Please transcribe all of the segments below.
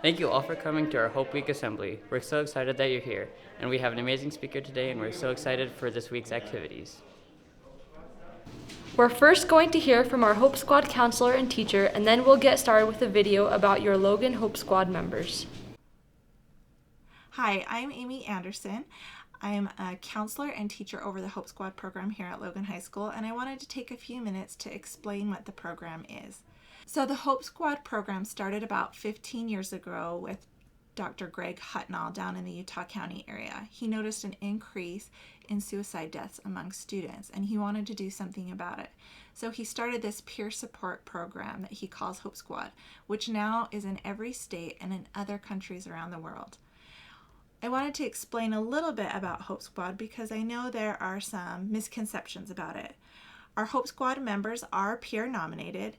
Thank you all for coming to our Hope Week Assembly. We're so excited that you're here, and we have an amazing speaker today, and we're so excited for this week's activities. We're first going to hear from our Hope Squad counselor and teacher, and then we'll get started with a video about your Logan Hope Squad members. Hi, I'm Amy Anderson. I'm a counselor and teacher over the Hope Squad program here at Logan High School, and I wanted to take a few minutes to explain what the program is. So the Hope Squad program started about 15 years ago with Dr. Greg Hutnall down in the Utah County area. He noticed an increase in suicide deaths among students, and he wanted to do something about it. So he started this peer support program that he calls Hope Squad, which now is in every state and in other countries around the world. I wanted to explain a little bit about Hope Squad because I know there are some misconceptions about it. Our Hope Squad members are peer nominated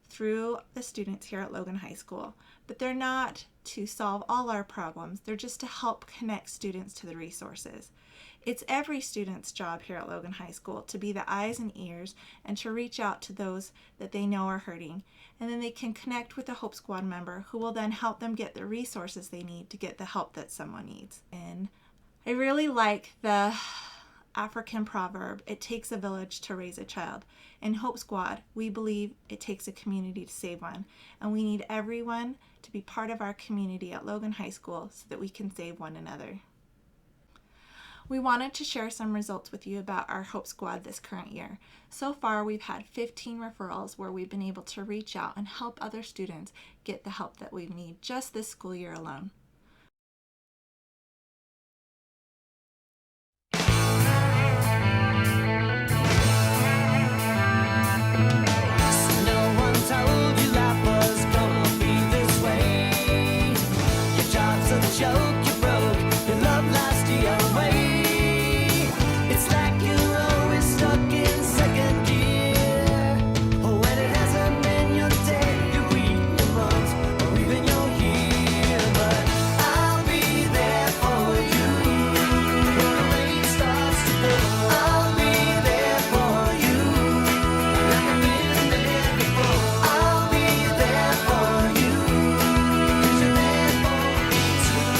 through the students here at Logan High School, but they're not to solve all our problems. They're just to help connect students to the resources. It's every student's job here at Logan High School to be the eyes and ears and to reach out to those that they know are hurting. And then they can connect with a Hope Squad member who will then help them get the resources they need to get the help that someone needs. And I really like the African proverb, it takes a village to raise a child. In Hope Squad, we believe it takes a community to save one. And we need everyone to be part of our community at Logan High School so that we can save one another. We wanted to share some results with you about our Hope Squad this current year. So far, we've had 15 referrals where we've been able to reach out and help other students get the help that we need just this school year alone. Joke, you broke, your love lost you away. It's like you're always stuck in second gear. Oh, when it hasn't been your day, your week, your month, or even your year. But I'll be there for you when the rain starts to pour. I'll be there for you like I've been there before. I'll be there for you 'cause you're there for me too.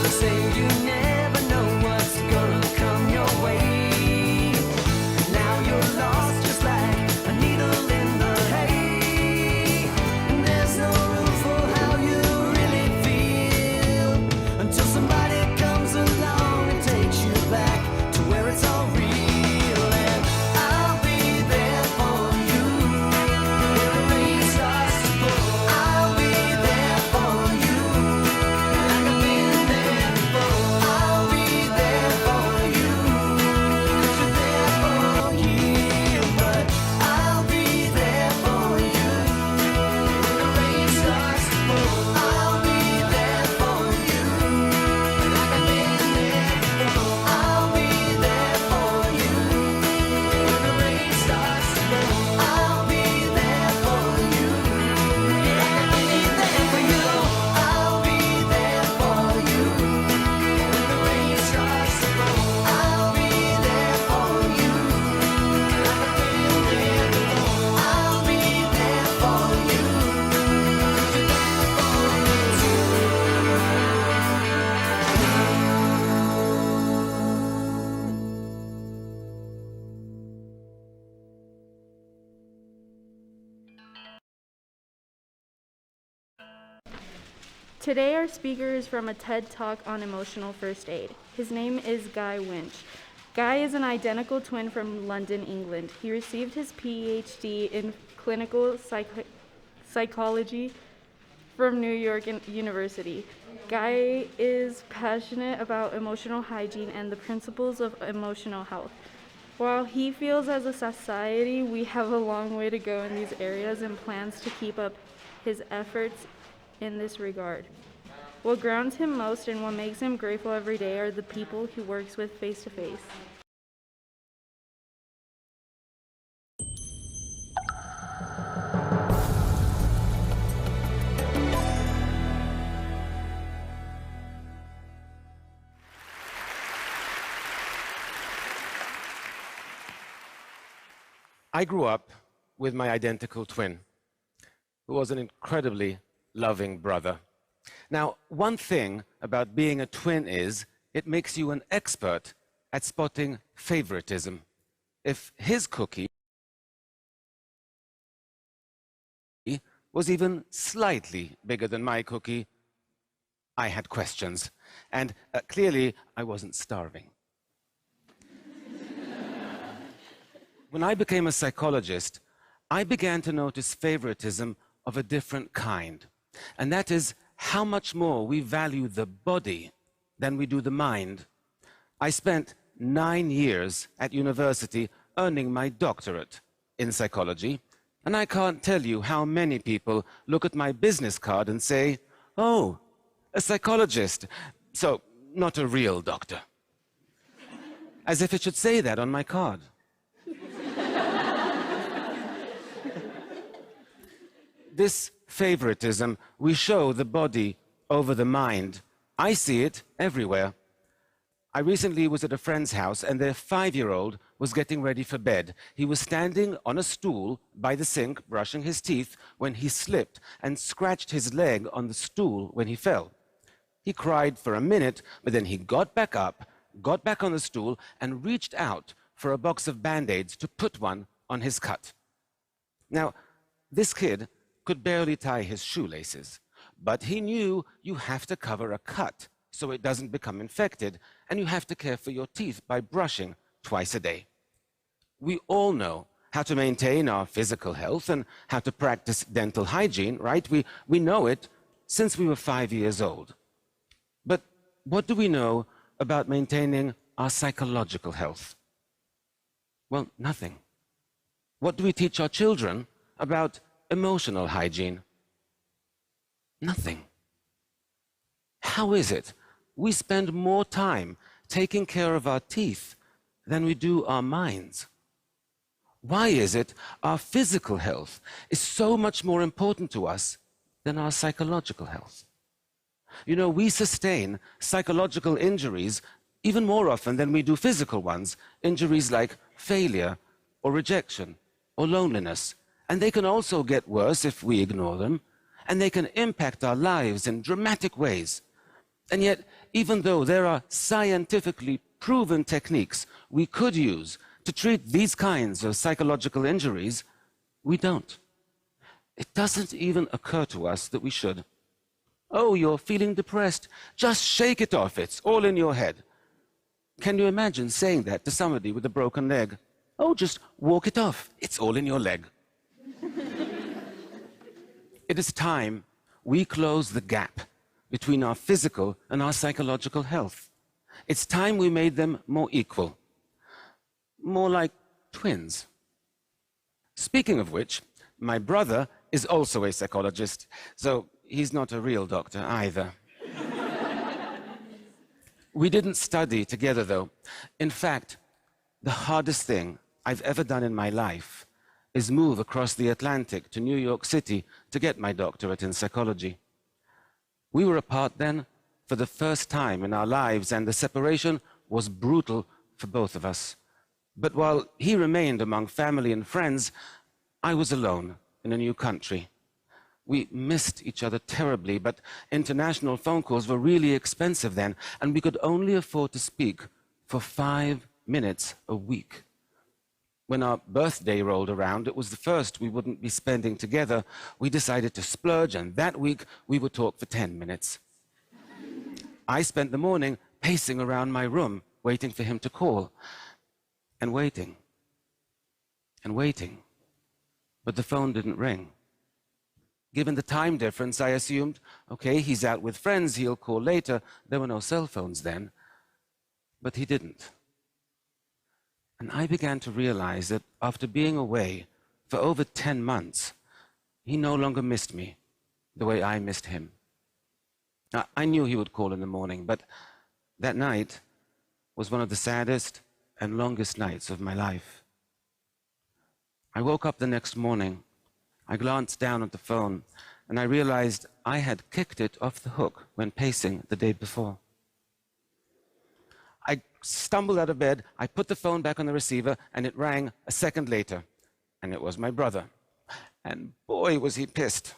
They say you never know what's gonna come your way. Now you're lost just like a needle in the hay. And there's no room for how you really feel until somebody comes along and takes you back to where it's all real. And I'll be there for you when the rain starts to pour. I'll be there for you like I've been there before. I'll be there for you 'cause you're there for you. But I'll be there for you when the rain starts to pour. I'll be there for you like I've been there before. I'll be there for you when the rain starts to pour. I'll be there for you like I've been there for you. I'll be there for you when the rain starts to pour. I'll be there for you like I've been there before. I'll be there for you 'cause you're there for me Today, our speaker is from a TED Talk on emotional first aid. His name is Guy Winch. Guy is an identical twin from London, England. He received his PhD in clinical psychology from New York University. Guy is passionate about emotional hygiene and the principles of emotional health. While he feels as a society we have a long way to go in these areas and plans to keep up his efforts in this regard. What grounds him most and what makes him grateful every day are the people he works with face to face. I grew up with my identical twin, who was an incredibly loving brother. Now, one thing about being a twin is it makes you an expert at spotting favoritism. If his cookie was even slightly bigger than my cookie, I had questions. And clearly, I wasn't starving. When I became a psychologist, I began to notice favoritism of a different kind. And that is how much more we value the body than we do the mind. I spent 9 years at university earning my doctorate in psychology, and I can't tell you how many people look at my business card and say, "Oh, a psychologist, so not a real doctor." As if it should say that on my card. This favoritism, we show the body over the mind. I see it everywhere. I recently was at a friend's house and their 5-year-old was getting ready for bed. He was standing on a stool by the sink brushing his teeth when he slipped and scratched his leg on the stool when he fell. He cried for a minute, but then he got back up, got back on the stool and reached out for a box of Band-Aids to put one on his cut. Now, this kid could barely tie his shoelaces, but he knew you have to cover a cut so it doesn't become infected, and you have to care for your teeth by brushing twice a day. We all know how to maintain our physical health and how to practice dental hygiene, right? We know it since we were 5 years old. But what do we know about maintaining our psychological health? Well, nothing. What do we teach our children about emotional hygiene? Nothing. How is it we spend more time taking care of our teeth than we do our minds? Why is it our physical health is so much more important to us than our psychological health? You know, we sustain psychological injuries even more often than we do physical ones, injuries like failure or rejection or loneliness. And they can also get worse if we ignore them, and they can impact our lives in dramatic ways. And yet, even though there are scientifically proven techniques we could use to treat these kinds of psychological injuries, we don't. It doesn't even occur to us that we should. "Oh, you're feeling depressed. Just shake it off. It's all in your head." Can you imagine saying that to somebody with a broken leg? "Oh, just walk it off. It's all in your leg." It is time we close the gap between our physical and our psychological health. It's time we made them more equal, more like twins. Speaking of which, my brother is also a psychologist, so he's not a real doctor either. We didn't study together, though. In fact, the hardest thing I've ever done in my life is move across the Atlantic to New York City to get my doctorate in psychology. We were apart then for the first time in our lives, and the separation was brutal for both of us. But while he remained among family and friends, I was alone in a new country. We missed each other terribly, but international phone calls were really expensive then, and we could only afford to speak for 5 minutes a week. When our birthday rolled around, it was the first we wouldn't be spending together. We decided to splurge, and that week we would talk for 10 minutes. I spent the morning pacing around my room, waiting for him to call, and waiting, and waiting. But the phone didn't ring. Given the time difference, I assumed, okay, he's out with friends, he'll call later. There were no cell phones then. But he didn't. And I began to realize that after being away for over 10 months, he no longer missed me the way I missed him. Now, I knew he would call in the morning, but that night was one of the saddest and longest nights of my life. I woke up the next morning. I glanced down at the phone, and I realized I had kicked it off the hook when pacing the day before. I stumbled out of bed, I put the phone back on the receiver, and it rang a second later. And it was my brother. And boy, was he pissed.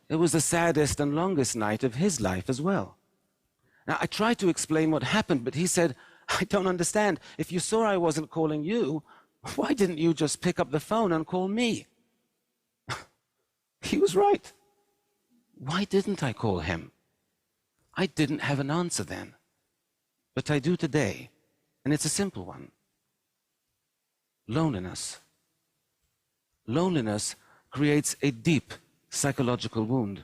it was the saddest and longest night of his life as well. Now, I tried to explain what happened, but he said, I don't understand. If you saw I wasn't calling you, why didn't you just pick up the phone and call me? He was right. Why didn't I call him? I didn't have an answer then, but I do today, and it's a simple one. Loneliness. Loneliness creates a deep psychological wound,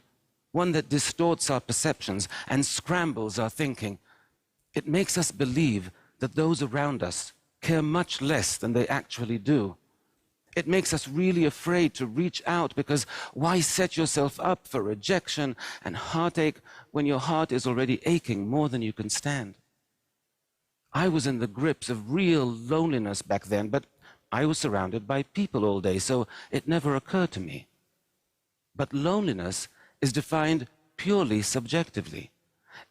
one that distorts our perceptions and scrambles our thinking. It makes us believe that those around us care much less than they actually do. It makes us really afraid to reach out, because why set yourself up for rejection and heartache when your heart is already aching more than you can stand? I was in the grips of real loneliness back then, but I was surrounded by people all day, so it never occurred to me. But loneliness is defined purely subjectively.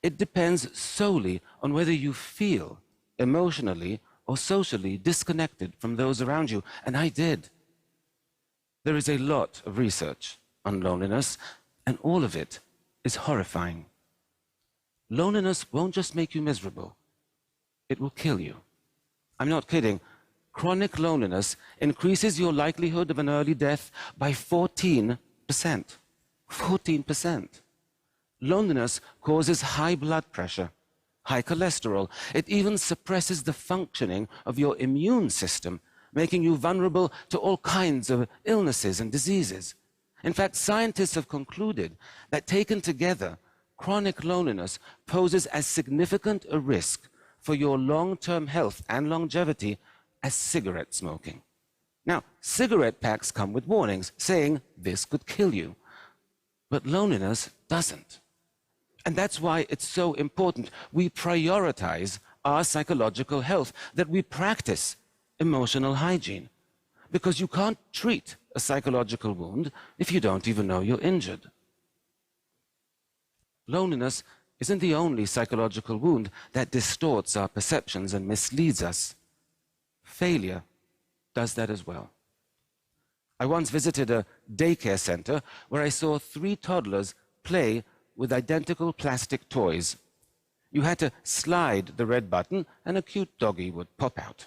It depends solely on whether you feel emotionally or socially disconnected from those around you, and I did. There is a lot of research on loneliness, and all of it is horrifying. Loneliness won't just make you miserable, it will kill you. I'm not kidding. Chronic loneliness increases your likelihood of an early death by 14%. 14%. Loneliness causes high blood pressure, high cholesterol. It even suppresses the functioning of your immune system, making you vulnerable to all kinds of illnesses and diseases. In fact, scientists have concluded that taken together, chronic loneliness poses as significant a risk for your long-term health and longevity as cigarette smoking. Now, cigarette packs come with warnings saying this could kill you, but loneliness doesn't. And that's why it's so important we prioritize our psychological health, that we practice emotional hygiene. Because you can't treat a psychological wound if you don't even know you're injured. Loneliness isn't the only psychological wound that distorts our perceptions and misleads us. Failure does that as well. I once visited a daycare center where I saw 3 toddlers play with identical plastic toys. You had to slide the red button and a cute doggy would pop out.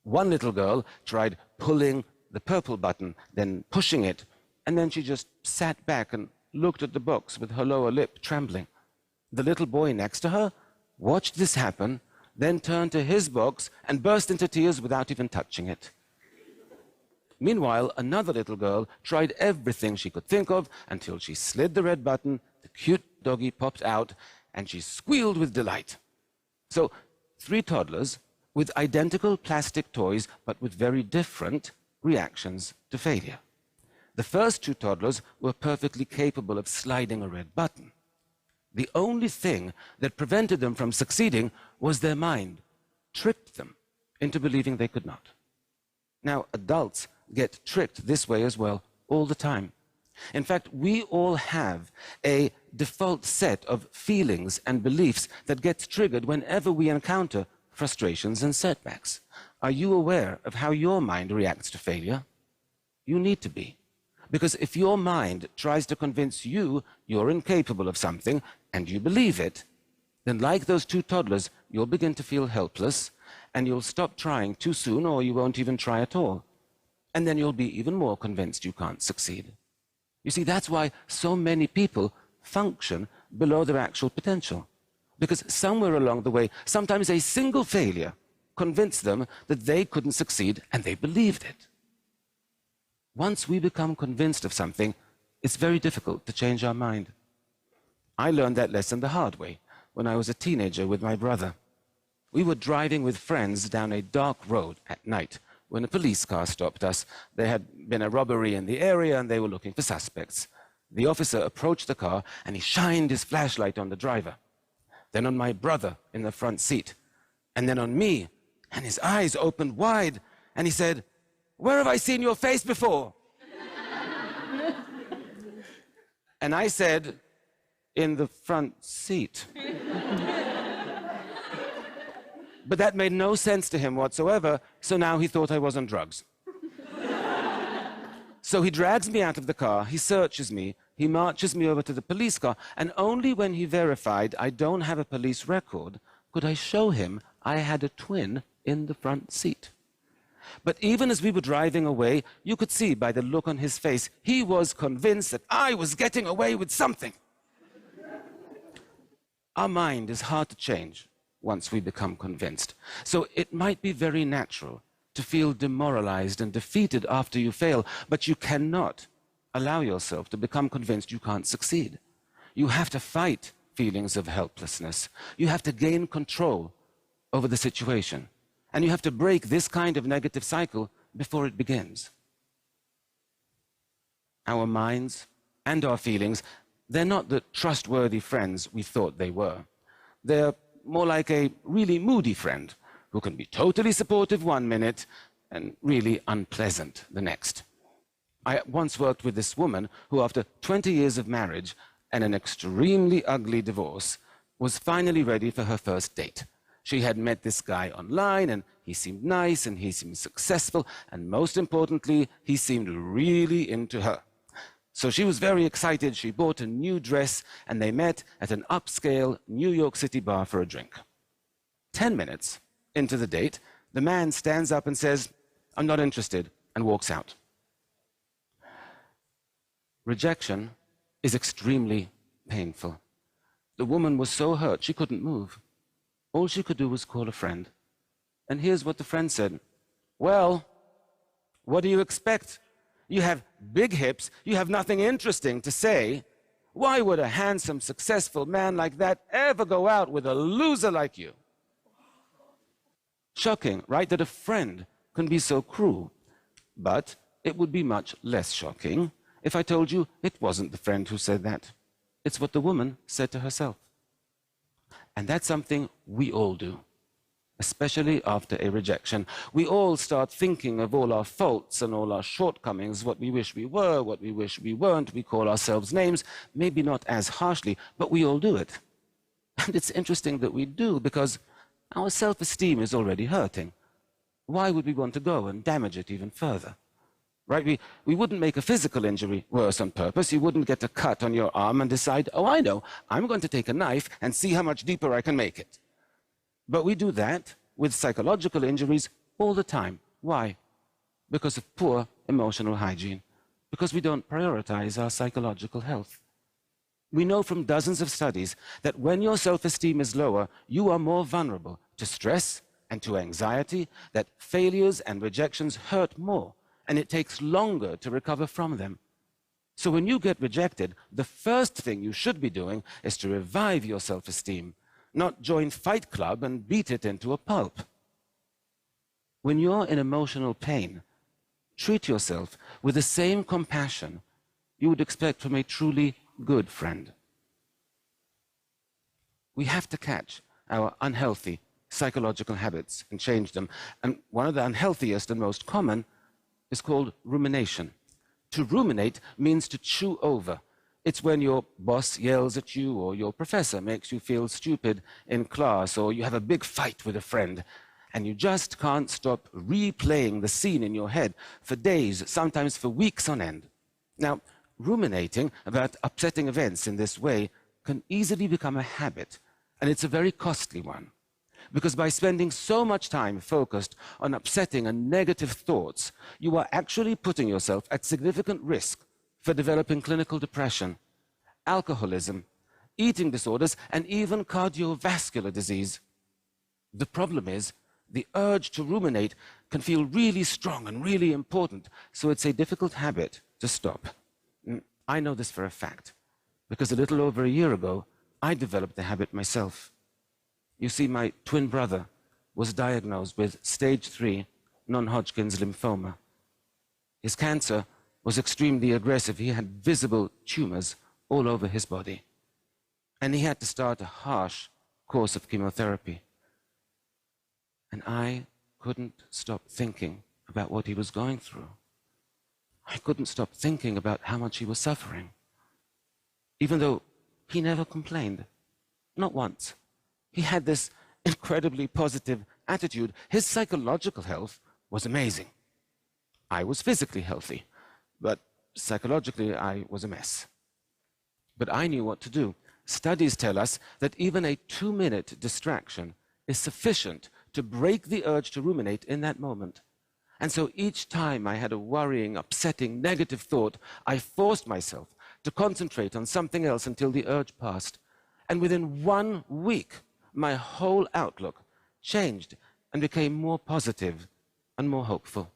One little girl tried pulling the purple button, then pushing it, and then she just sat back and looked at the box with her lower lip trembling. The little boy next to her watched this happen, then turned to his box and burst into tears without even touching it. Meanwhile, another little girl tried everything she could think of until she slid the red button, the cute doggy popped out, and she squealed with delight. So, 3 toddlers with identical plastic toys, but with very different reactions to failure. The first 2 toddlers were perfectly capable of sliding a red button. The only thing that prevented them from succeeding was their mind, tricked them into believing they could not. Now, adults get tricked this way as well all the time. In fact, we all have a default set of feelings and beliefs that gets triggered whenever we encounter frustrations and setbacks. Are you aware of how your mind reacts to failure? You need to be. Because if your mind tries to convince you you're incapable of something and you believe it, then like those 2 toddlers, you'll begin to feel helpless and you'll stop trying too soon, or you won't even try at all. And then you'll be even more convinced you can't succeed. You see, that's why so many people function below their actual potential. Because somewhere along the way, sometimes a single failure convinced them that they couldn't succeed, and they believed it. Once we become convinced of something, it's very difficult to change our mind. I learned that lesson the hard way when I was a teenager with my brother. We were driving with friends down a dark road at night when a police car stopped us. There had been a robbery in the area and they were looking for suspects. The officer approached the car and he shined his flashlight on the driver, then on my brother in the front seat, and then on me, and his eyes opened wide and he said, "Where have I seen your face before?" And I said, "In the front seat." But that made no sense to him whatsoever, so now he thought I was on drugs. So he drags me out of the car, he searches me, He marches me over to the police car, and only when he verified I don't have a police record could I show him I had a twin in the front seat. But even as we were driving away, you could see by the look on his face, he was convinced that I was getting away with something. Our mind is hard to change once we become convinced. So it might be very natural to feel demoralized and defeated after you fail, but you cannot allow yourself to become convinced you can't succeed. You have to fight feelings of helplessness. You have to gain control over the situation. And you have to break this kind of negative cycle before it begins. Our minds and our feelings, they're not the trustworthy friends we thought they were. They're more like a really moody friend who can be totally supportive one minute and really unpleasant the next. I once worked with this woman who, after 20 years of marriage and an extremely ugly divorce, was finally ready for her first date. She had met this guy online, and he seemed nice, and he seemed successful, and most importantly, he seemed really into her. So she was very excited. She bought a new dress, and they met at an upscale New York City bar for a drink. 10 minutes into the date, the man stands up and says, "I'm not interested," and walks out. Rejection is extremely painful. The woman was so hurt she couldn't move. All she could do was call a friend. And here's what the friend said. "Well, what do you expect? You have big hips, you have nothing interesting to say. Why would a handsome, successful man like that ever go out with a loser like you?" Shocking, right, that a friend can be so cruel. But it would be much less shocking if I told you it wasn't the friend who said that. It's what the woman said to herself. And that's something we all do, especially after a rejection. We all start thinking of all our faults and all our shortcomings, what we wish we were, what we wish we weren't. We call ourselves names, maybe not as harshly, but we all do it. And it's interesting that we do, because our self-esteem is already hurting. Why would we want to go and damage it even further? Right? We wouldn't make a physical injury worse on purpose. You wouldn't get a cut on your arm and decide, "Oh, I know, I'm going to take a knife and see how much deeper I can make it." But we do that with psychological injuries all the time. Why? Because of poor emotional hygiene. Because we don't prioritize our psychological health. We know from dozens of studies that when your self-esteem is lower, you are more vulnerable to stress and to anxiety, that failures and rejections hurt more, and it takes longer to recover from them. So when you get rejected, the first thing you should be doing is to revive your self-esteem, not join Fight Club and beat it into a pulp. When you're in emotional pain, treat yourself with the same compassion you would expect from a truly good friend. We have to catch our unhealthy psychological habits and change them. And one of the unhealthiest and most common is called rumination. To ruminate means to chew over. It's when your boss yells at you, or your professor makes you feel stupid in class, or you have a big fight with a friend, and you just can't stop replaying the scene in your head for days, sometimes for weeks on end. Now, ruminating about upsetting events in this way can easily become a habit, and it's a very costly one. Because by spending so much time focused on upsetting and negative thoughts, you are actually putting yourself at significant risk for developing clinical depression, alcoholism, eating disorders, and even cardiovascular disease. The problem is, the urge to ruminate can feel really strong and really important, so it's a difficult habit to stop. I know this for a fact, because a little over a year ago, I developed the habit myself. You see, my twin brother was diagnosed with stage 3 non-Hodgkin's lymphoma. His cancer was extremely aggressive. He had visible tumors all over his body. And he had to start a harsh course of chemotherapy. And I couldn't stop thinking about what he was going through. I couldn't stop thinking about how much he was suffering. Even though he never complained, not once. He had this incredibly positive attitude. His psychological health was amazing. I was physically healthy, but psychologically I was a mess. But I knew what to do. Studies tell us that even a 2-minute distraction is sufficient to break the urge to ruminate in that moment. And so each time I had a worrying, upsetting, negative thought, I forced myself to concentrate on something else until the urge passed. And within 1 week, my whole outlook changed and became more positive and more hopeful.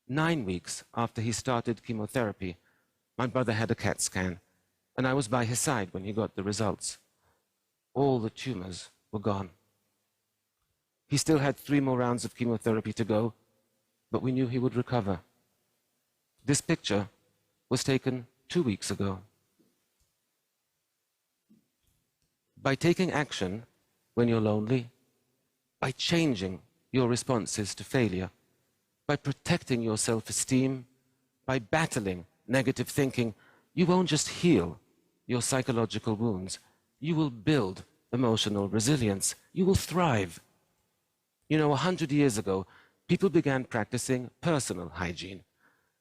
9 weeks after he started chemotherapy, my brother had a CAT scan, and I was by his side when he got the results. All the tumors were gone. He still had 3 more rounds of chemotherapy to go, but we knew he would recover. This picture was taken 2 weeks ago. By taking action when you're lonely, by changing your responses to failure, by protecting your self-esteem, by battling negative thinking, you won't just heal your psychological wounds. You will build emotional resilience. You will thrive. You know, 100 years ago, people began practicing personal hygiene,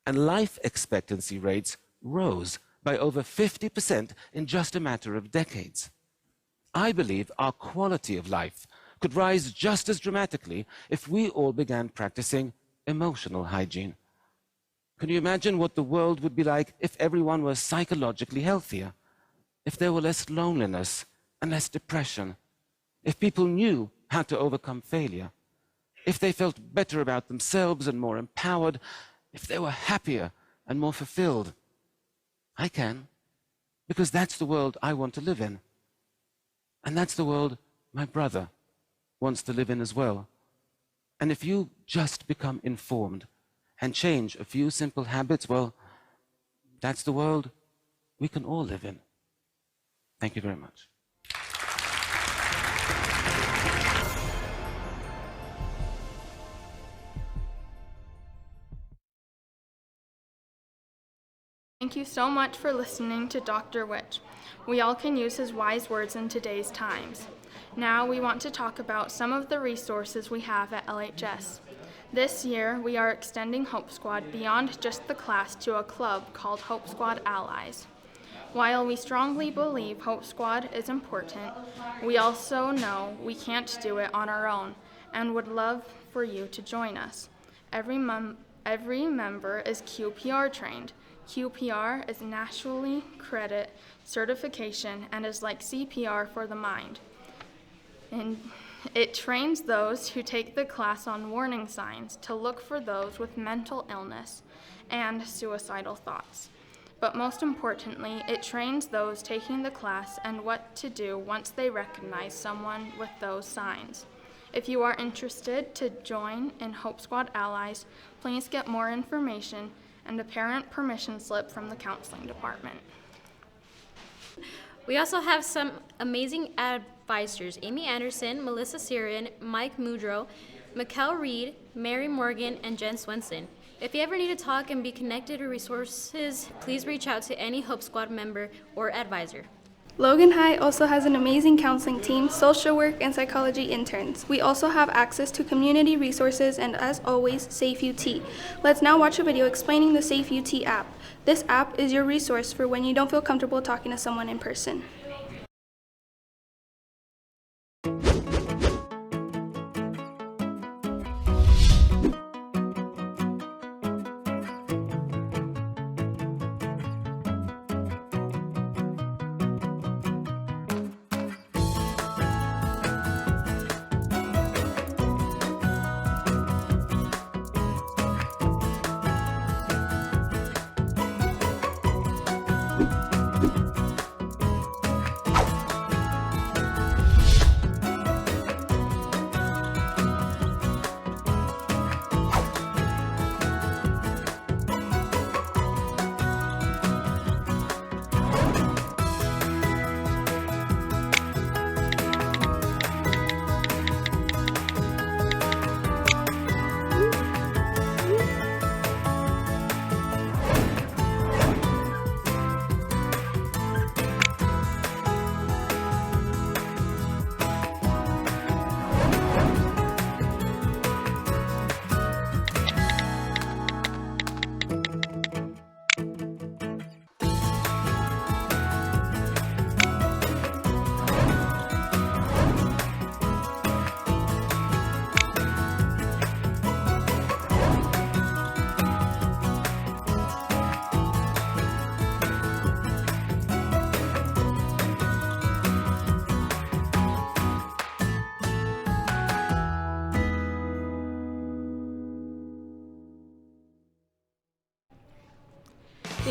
and life expectancy rates rose by over 50% in just a matter of decades. I believe our quality of life could rise just as dramatically if we all began practicing emotional hygiene. Can you imagine what the world would be like if everyone was psychologically healthier? If there were less loneliness and less depression? If people knew how to overcome failure? If they felt better about themselves and more empowered? If they were happier and more fulfilled? I can, because that's the world I want to live in. And that's the world my brother wants to live in as well. And if you just become informed and change a few simple habits, well, that's the world we can all live in. Thank you very much. Thank you so much for listening to Dr. Witch. We all can use his wise words in today's times. Now we want to talk about some of the resources we have at LHS. This year, we are extending Hope Squad beyond just the class to a club called Hope Squad Allies. While we strongly believe Hope Squad is important, we also know we can't do it on our own and would love for you to join us. Every member is QPR trained. QPR is nationally credit certification and is like CPR for the mind. And it trains those who take the class on warning signs to look for those with mental illness and suicidal thoughts. But most importantly, it trains those taking the class and what to do once they recognize someone with those signs. If you are interested to join in Hope Squad Allies, please get more information and a parent permission slip from the counseling department. We also have some amazing advisors: Amy Anderson, Melissa Syrian, Mike Mudrow, Mikkel Reed, Mary Morgan, and Jen Swenson. If you ever need to talk and be connected to resources, please reach out to any Hope Squad member or advisor. Logan High also has an amazing counseling team, social work, and psychology interns. We also have access to community resources and, as always, Safe UT. Let's now watch a video explaining the Safe UT app. This app is your resource for when you don't feel comfortable talking to someone in person.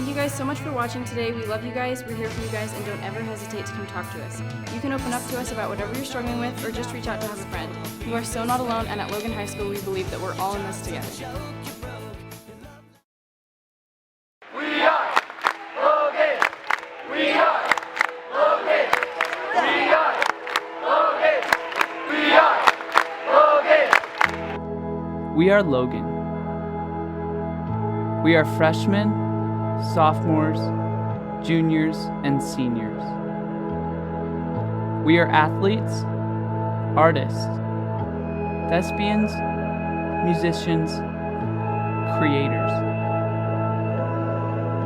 Thank you guys so much for watching today. We love you guys, we're here for you guys, and don't ever hesitate to come talk to us. You can open up to us about whatever you're struggling with, or just reach out to have a friend. You are so not alone, and at Logan High School we believe that we're all in this together. We are Logan. We are freshmen, sophomores, juniors, and seniors. We are athletes, artists, thespians, musicians, creators.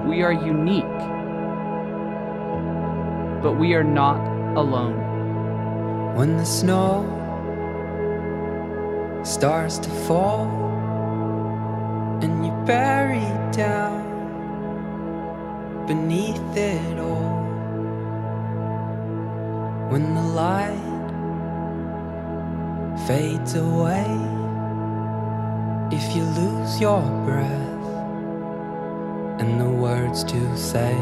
We are unique, but we are not alone. When the snow starts to fall and you're buried down beneath it all, when the light fades away, if you lose your breath and the words to say,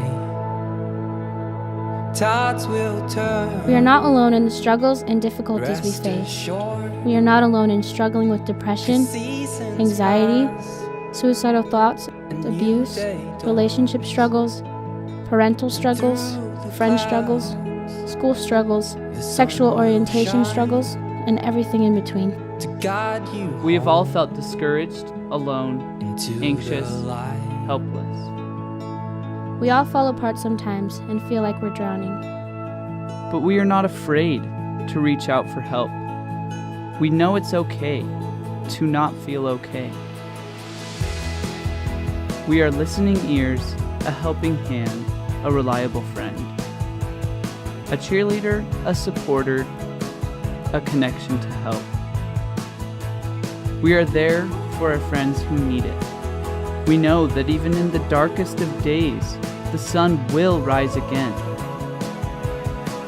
tides will turn. We are not alone in the struggles and difficulties we Rest face. assured, We are not alone in struggling with depression, seasons anxiety, pass, suicidal thoughts, and new abuse, day dawns. relationship struggles, parental struggles, Through the friend struggles, clouds, school struggles, the sun sexual will orientation shine struggles, and everything in between. to guide you We have all home felt discouraged, alone, into anxious, the light. helpless. We all fall apart sometimes and feel like we're drowning. But we are not afraid to reach out for help. We know it's okay to not feel okay. We are listening ears, a helping hand, a reliable friend, a cheerleader, a supporter, a connection to help. We are there for our friends who need it. We know that even in the darkest of days, the sun will rise again.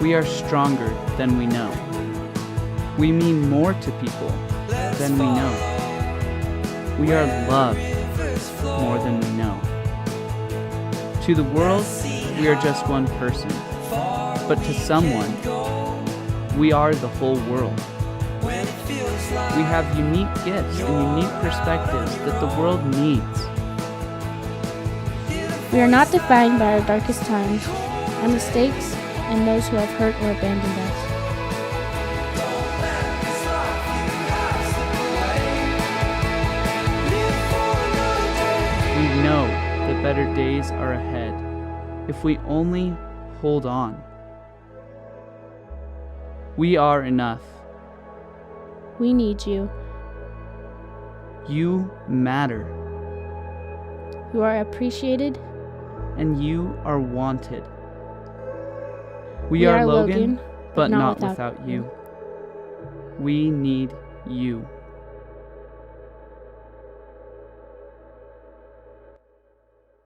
We are stronger than we know. We mean more to people than we know. We are loved more than we know. To the world, we are just one person. But to someone, we are the whole world. We have unique gifts and unique perspectives that the world needs. We are not defined by our darkest times, our mistakes, and those who have hurt or abandoned us. We know that better days are ahead if we only hold on. We are enough. We need you. You matter, You are appreciated. and you are wanted. We are Logan, but not without you. We need you.